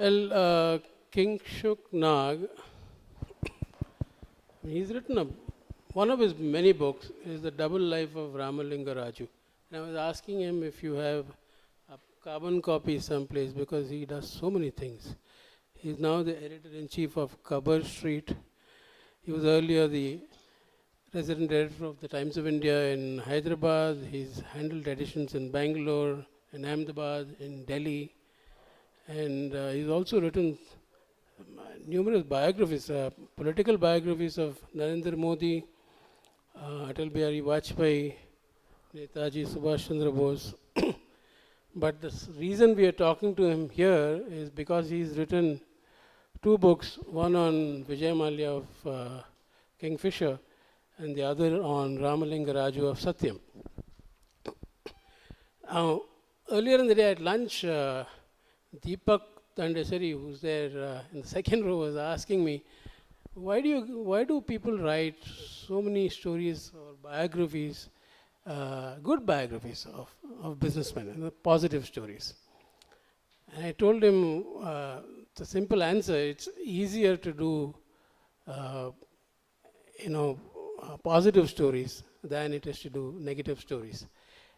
Well, Kingshuk Nag, he's written one of his many books is The Double Life of Ramalinga Raju. And I was asking him if you have a carbon copy someplace because he does so many things. He's now the editor-in-chief of Cover Street. He was earlier the resident editor of the Times of India in Hyderabad. He's handled editions in Bangalore, in Ahmedabad, in Delhi. And he's also written numerous biographies, political biographies of Narendra Modi, Atal Bihari Vajpayee, Netaji Subhash Chandra Bose. But the reason we are talking to him here is because he's written two books, one on Vijay Mallya of Kingfisher and the other on Ramalinga Raju of Satyam. Now, earlier in the day at lunch, Deepak Tandesari, who's there in the second row, was asking me, why do people write so many stories or biographies, good biographies of businessmen, positive stories? And I told him the simple answer: it's easier to do, positive stories than it is to do negative stories.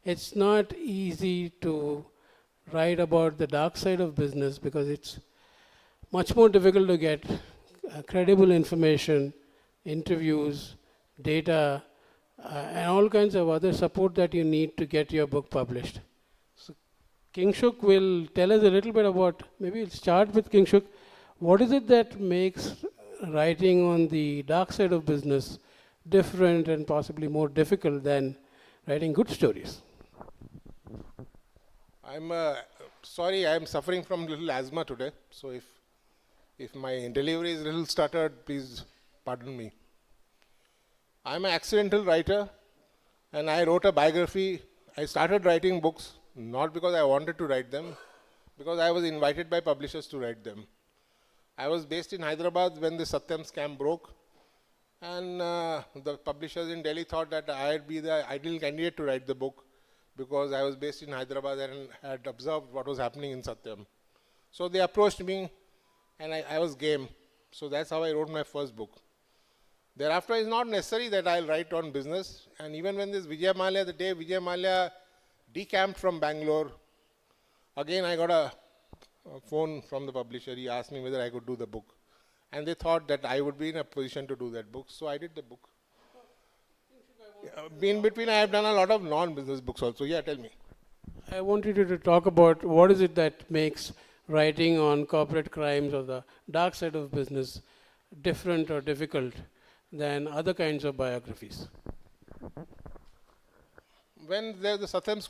It's not easy to write about the dark side of business because it's much more difficult to get credible information, interviews, data, and all kinds of other support that you need to get your book published. So Kingshuk will tell us a little bit about, maybe we'll start with Kingshuk. What is it that makes writing on the dark side of business different and possibly more difficult than writing good stories? I'm sorry, I'm suffering from little asthma today. So if my delivery is a little stuttered, please pardon me. I'm an accidental writer, and I wrote a biography. I started writing books not because I wanted to write them, because I was invited by publishers to write them. I was based in Hyderabad when the Satyam scam broke, and the publishers in Delhi thought that I'd be the ideal candidate to write the book, because I was based in Hyderabad and had observed what was happening in Satyam. So they approached me, and I was game. So that's how I wrote my first book. Thereafter, it's not necessary that I'll write on business. And even when this Vijay Mallya, the day Vijay Mallya decamped from Bangalore, again I got a phone from the publisher. He asked me whether I could do the book. And they thought that I would be in a position to do that book. So I did the book. In between, I have done a lot of non-business books also. Yeah, tell me. I wanted you to talk about what is it that makes writing on corporate crimes or the dark side of business different or difficult than other kinds of biographies. When the Satyam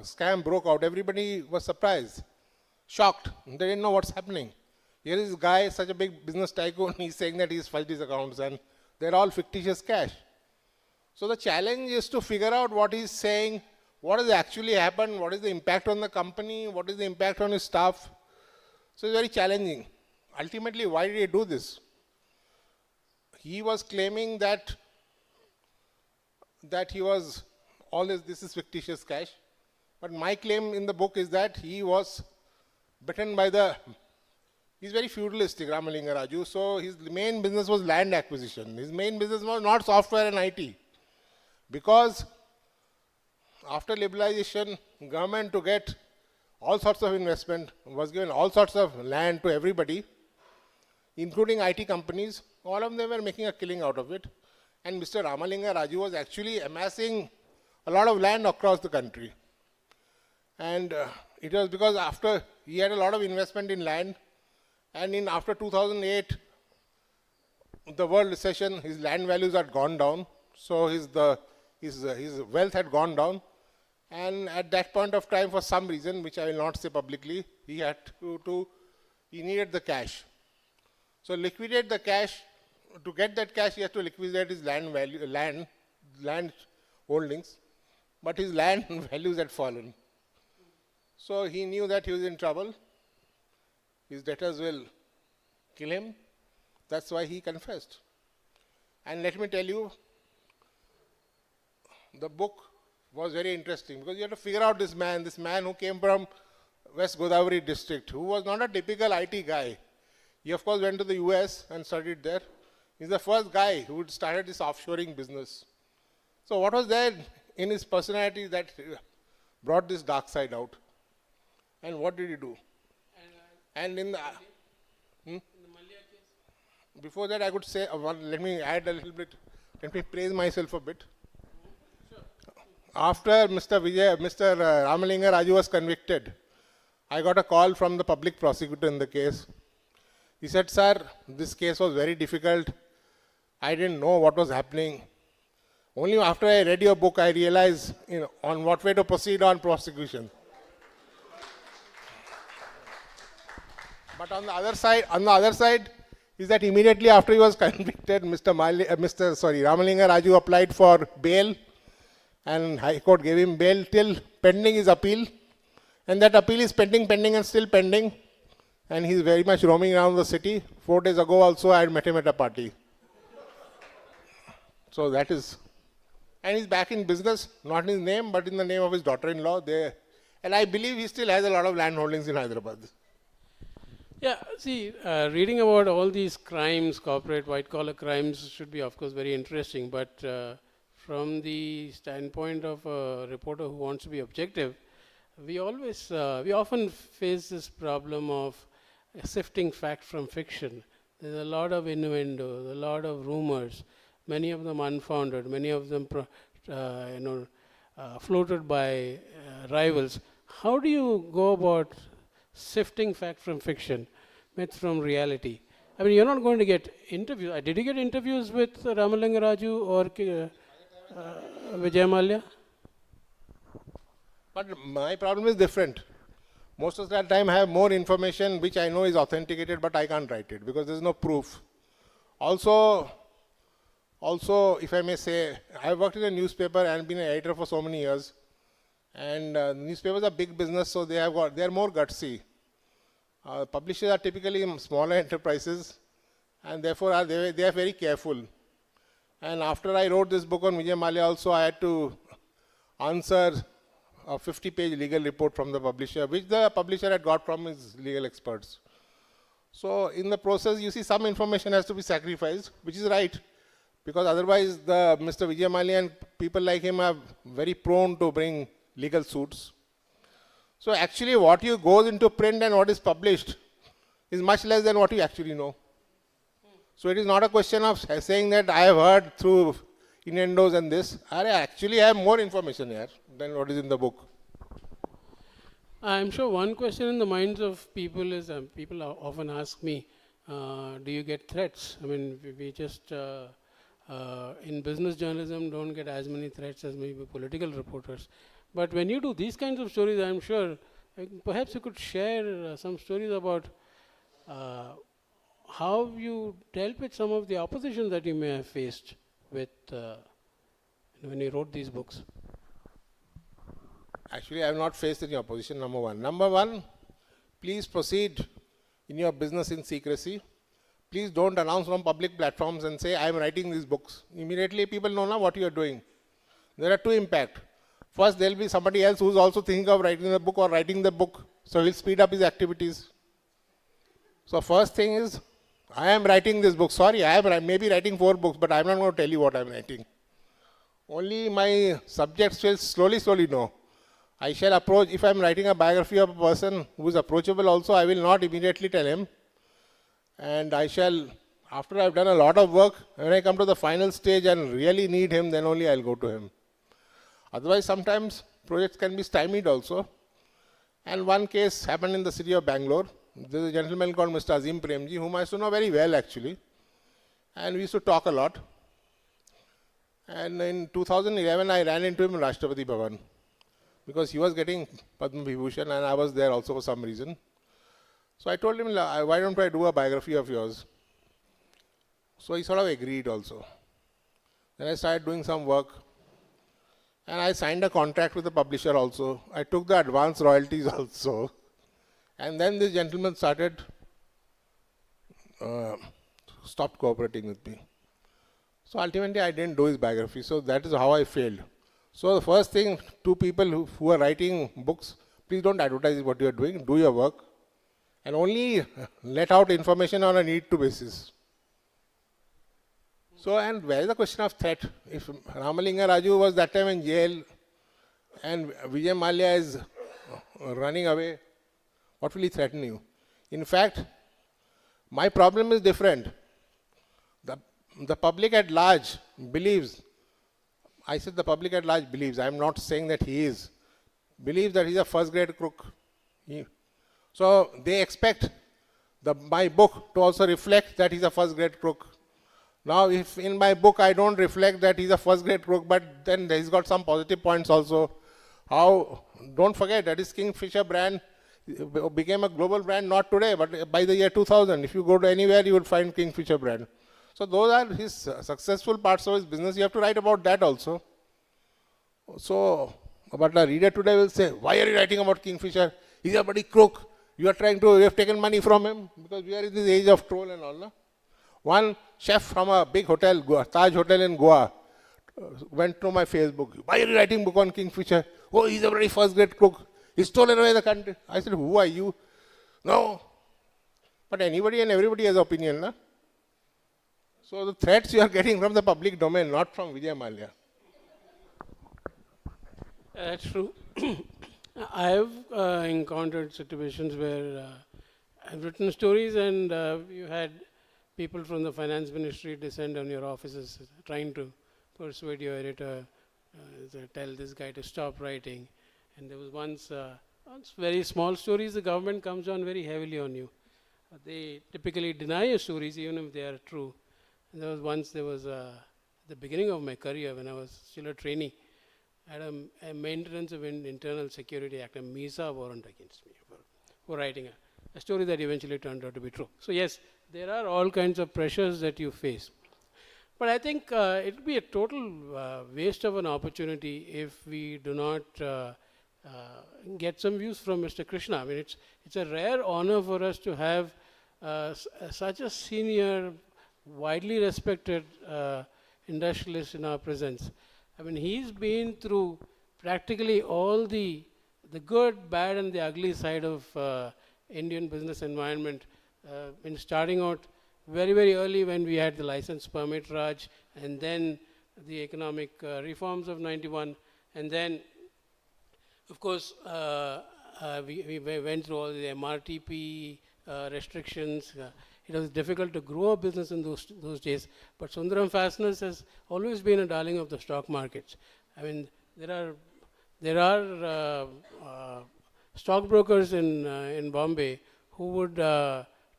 scam broke out, everybody was surprised, shocked. They didn't know what's happening. Here is this guy, such a big business tycoon, he's saying that he's filed his accounts and they're all fictitious cash. So the challenge is to figure out what he's saying, what has actually happened, what is the impact on the company, what is the impact on his staff. So it's very challenging. Ultimately, why did he do this? He was claiming that he was, this is fictitious cash. But my claim in the book is that he was bitten by he's very feudalistic, Ramalinga Raju. So his main business was land acquisition. His main business was not software and IT. Because after liberalization, government to get all sorts of investment was given all sorts of land to everybody, including IT companies. All of them were making a killing out of it. And Mr. Ramalinga Raju was actually amassing a lot of land across the country. And it was because after he had a lot of investment in land, and after 2008, the world recession, his land values had gone down. So his wealth had gone down. And at that point of time, for some reason, which I will not say publicly, he had he needed the cash. So liquidate the cash. To get that cash, he had to liquidate his land holdings. But his land values had fallen. So he knew that he was in trouble. His debtors will kill him. That's why he confessed. And let me tell you, the book was very interesting because you have to figure out this man who came from West Godavari district, who was not a typical IT guy. He of course went to the US and studied there. He's the first guy who started this offshoring business. So what was there in his personality that brought this dark side out? And what did he do? And in the, before that, I could say, let me add a little bit, let me praise myself a bit. After Mr. Vijay, Mr. Ramalinga Raju was convicted, I got a call from the public prosecutor in the case. He said, sir, this case was very difficult. I didn't know what was happening. Only after I read your book, I realized on what way to proceed on prosecution. But on the other side is that immediately after he was convicted, Ramalinga Raju applied for bail, and High Court gave him bail till pending his appeal. And that appeal is pending and still pending. And he's very much roaming around the city. 4 days ago also I had met him at a party. So that is, and he's back in business, not in his name, but in the name of his daughter-in-law. And I believe he still has a lot of land holdings in Hyderabad. Yeah, see, reading about all these crimes, corporate white-collar crimes, should be, of course, very interesting. But from the standpoint of a reporter who wants to be objective, we often face this problem of sifting fact from fiction. There's a lot of innuendo, a lot of rumors, many of them unfounded, many of them floated by rivals. How do you go about sifting fact from fiction, myth from reality? I mean, you're not going to get interviews. Did you get interviews with Ramalinga Raju or Vijay Mallya? But my problem is different. Most of the time I have more information which I know is authenticated, but I can't write it because there's no proof. Also, if I may say, I've worked in a newspaper and been an editor for so many years. And newspapers are big business, so they are more gutsy. Publishers are typically smaller enterprises, and therefore they are very careful. And after I wrote this book on Vijay Mallya also, I had to answer a 50-page legal report from the publisher, which the publisher had got from his legal experts. So in the process, you see some information has to be sacrificed, which is right, because otherwise Mr. Vijay Mallya and people like him are very prone to bring legal suits. So actually what you goes into print and what is published is much less than what you actually know. So it is not a question of saying that I have heard through innuendos and this. I actually have more information here than what is in the book. I'm sure one question in the minds of people is, people often ask me, do you get threats? I mean, we just, in business journalism, don't get as many threats as maybe political reporters. But when you do these kinds of stories, I'm sure, perhaps you could share some stories about how you dealt with some of the opposition that you may have faced with when you wrote these books. Actually, I have not faced any opposition, number one. Number one, please proceed in your business in secrecy. Please don't announce on public platforms and say, I am writing these books. Immediately people know now what you are doing. There are two impacts. First, there will be somebody else who is also thinking of writing the book or writing the book. So he'll speed up his activities. So first thing is, I am writing this book. Sorry, I may be writing 4 books, but I'm not going to tell you what I'm writing. Only my subjects will slowly know. I shall approach, if I'm writing a biography of a person who is approachable also, I will not immediately tell him. And I shall, after I've done a lot of work, when I come to the final stage and really need him, then only I'll go to him. Otherwise, sometimes projects can be stymied also. And one case happened in the city of Bangalore. There's a gentleman called Mr. Azim Premji, whom I used to know very well actually. And we used to talk a lot. And in 2011, I ran into him in Rashtrapati Bhavan, because he was getting Padma Vibhushan and I was there also for some reason. So I told him, why don't I do a biography of yours? So he sort of agreed also. Then I started doing some work. And I signed a contract with the publisher also. I took the advance royalties also. And then this gentleman stopped cooperating with me. So ultimately I didn't do his biography. So that is how I failed. So the first thing, 2 people who are writing books, please don't advertise what you are doing, do your work, and only let out information on a need-to basis. So, and where is the question of threat? If Ramalinga Raju was that time in jail and Vijay Mallya is running away, what will he threaten you? In fact, my problem is different. The public at large believes, I said the public at large believes, I am not saying that he is, believes that he is a first grade crook. So they expect my book to also reflect that he is a first grade crook. Now if in my book I don't reflect that he is a first grade crook, but then he's got some positive points also. How, don't forget that his Kingfisher brand became a global brand not today, but by the year 2000. If you go to anywhere, you will find Kingfisher brand. So those are his successful parts of his business. You have to write about that also. So, but the reader today will say, why are you writing about Kingfisher? He's a bloody crook. You have taken money from him, because we are in this age of troll and all. No? One chef from a big hotel, Taj Hotel in Goa, went to my Facebook. Why are you writing book on Kingfisher? Oh, he's a very first grade crook. He's stolen away the country. I said, who are you? No. But anybody and everybody has opinion. No? So the threats you are getting from the public domain, not from Vijay Mallya. That's true. I have encountered situations where I've written stories and you had people from the finance ministry descend on your offices trying to persuade your editor, tell this guy to stop writing. And there was once very small stories, the government comes down very heavily on you. They typically deny your stories even if they are true. And there was at the beginning of my career when I was still a trainee, I had a Maintenance of Internal Security Act, a MISA warrant against me for writing a story that eventually turned out to be true. So yes, there are all kinds of pressures that you face. But I think it would be a total waste of an opportunity if we do not get some views from Mr. Krishna. I mean, it's a rare honor for us to have such a senior, widely respected industrialist in our presence. I mean, he's been through practically all the good, bad, and the ugly side of Indian business environment. In starting out very, very early when we had the license permit Raj, and then the economic reforms of 91, and then, of course, we went through all the MRTP restrictions. It was difficult to grow a business in those days. But Sundaram Fasteners has always been a darling of the stock markets. I mean, there are stockbrokers in Bombay who would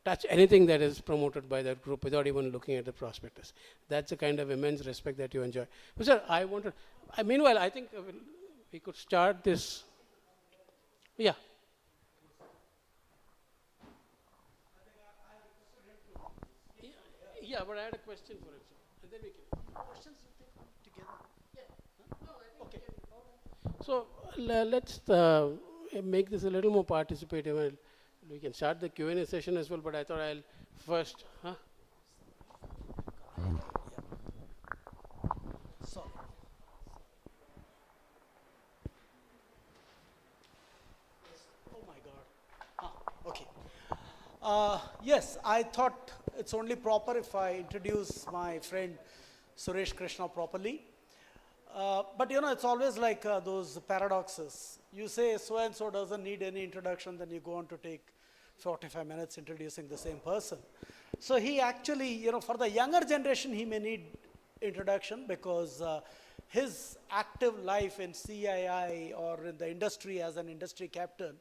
touch anything that is promoted by that group without even looking at the prospectus. That's the kind of immense respect that you enjoy. But sir, meanwhile, I think we could start this. Yeah. Yeah, but I had a question for him, sir. And then we can. Questions together? Yeah. No, I think okay. So let's make this a little more participative. We can start the Q&A session as well, but I thought I'll first. Sorry. Oh my God. Okay. Yes, I thought it's only proper if I introduce my friend Suresh Krishna properly. But you know, it's always like those paradoxes. You say so-and-so doesn't need any introduction, then you go on to take 45 minutes introducing the same person. So he actually, you know, for the younger generation, he may need introduction because his active life in CII or in the industry as an industry captain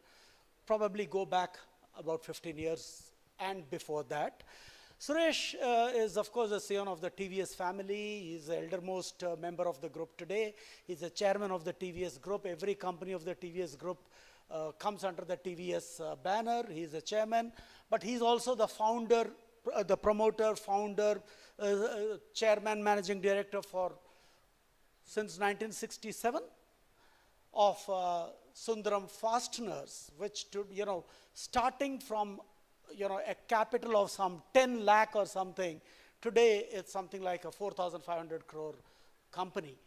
probably go back about 15 years and before that. Suresh is, of course, the scion of the TVS family. He's the eldermost member of the group today. He's the chairman of the TVS group. Every company of the TVS group comes under the TVS banner. He's the chairman, but he's also the founder, the promoter, founder, chairman, managing director for since 1967 of Sundaram Fasteners, which, you know, starting from, you know, a capital of some 10 lakh or something, today it's something like a 4,500 crore company.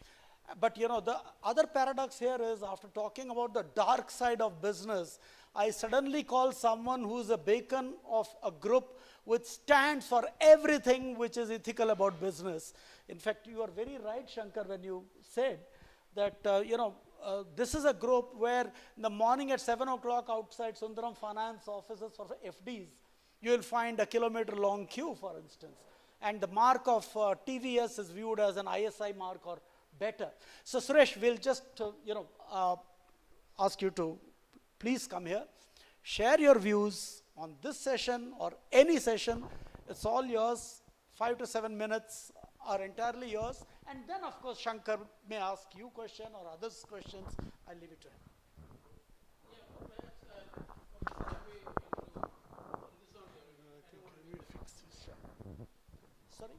But you know, the other paradox here is after talking about the dark side of business, I suddenly call someone who's a beacon of a group which stands for everything which is ethical about business. In fact, you are very right, Shankar, when you said that, this is a group where in the morning at 7 o'clock outside Sundaram Finance offices for FDs, you will find a kilometer-long queue, for instance. And the mark of TVS is viewed as an ISI mark or better. So Suresh, we'll just, ask you to please come here, share your views on this session or any session. It's all yours. 5 to 7 minutes are entirely yours. And then, of course, Shankar may ask you question or others questions. I'll leave it to him. Sorry?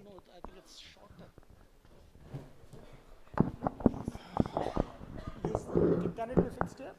No, I think it's shorter. Can it be fixed here?